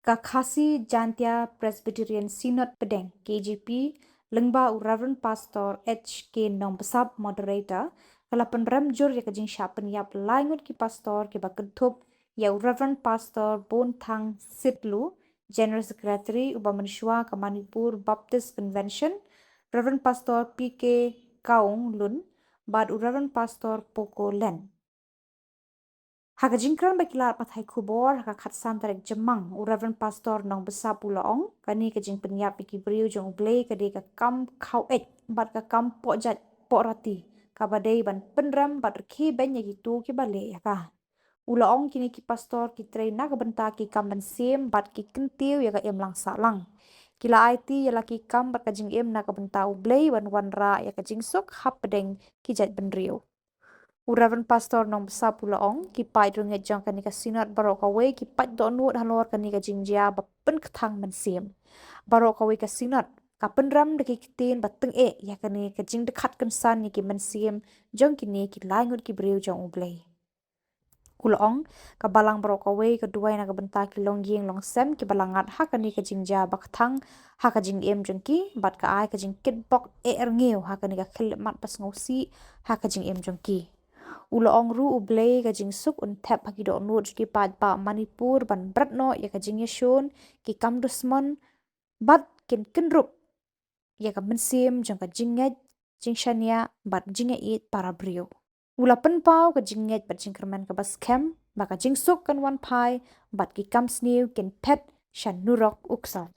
ka khasi jantia Presbyterian Synod Pdeng KGP lengba Reverend Pastor HK Nombesap moderator kala Pynrem jur ya ka Jingshah Pyniap Ngut ki pastor ki bakentup ya Reverend Pastor Thang Sitlu General Secretary Ubamenshwa ka Manipur Baptist Convention Reverend Pastor PK Kaung Lun bad Reverend Pastor Poko Len. Haka jingkran bakilat pathai Khubor haka khatsan tarik jemang Reverend Pastor nong besar Shillong kani ka jing Pyniap iki beriu jong blay kadi ka kam khau bat ka kam pojat porati ka badai ban Pynrem bat rki ben gitu ki bale ya ka Ulaong kini ki pastor ki traina ka benta ki kam ban sem bat ki kentiu ya ka em lang salang kila IT ya laki kam bat ka jing em na ka benta blay ban wanra ya ka jing sok hap Pdeng ki jat ben riu Reverend Pastor nong besar Ulaong ki pai runget jong kani ka Synod barok kawe ki pat do Ngut halor kani ka Jingjia ba pen ketang man sem barok kawe ka Synod ka Pynrem de ki kitin ba teng ya kani ka jing dekat kan san ni ki man sem jong kini ki lai Ngut ki breu jong ublei Ulaong ka balang barok kawe ka duai na ka benta ki long yeng long sem ki balangat ha kani ka Jingjia ba ketang ha ka jing em jong ki bat ka ai ka jing kit bok ngeu ha kani ka khil mat pas ngosi ha ka jing em jong ki Ulaong ru ublei ka jing suk un thep haki do Ngut ki pad pa Manipur ban bratno ya ka jing yeshon ki kam dusmon bat kin kinrup ya ka mensim jong ka jinget jingshania bat jinge it para brio ula penpau ka jinget bat jingkerman ka bas kem ba ka jing suk kan wan pai bat ki kam sniu kin pet shan nurok uksa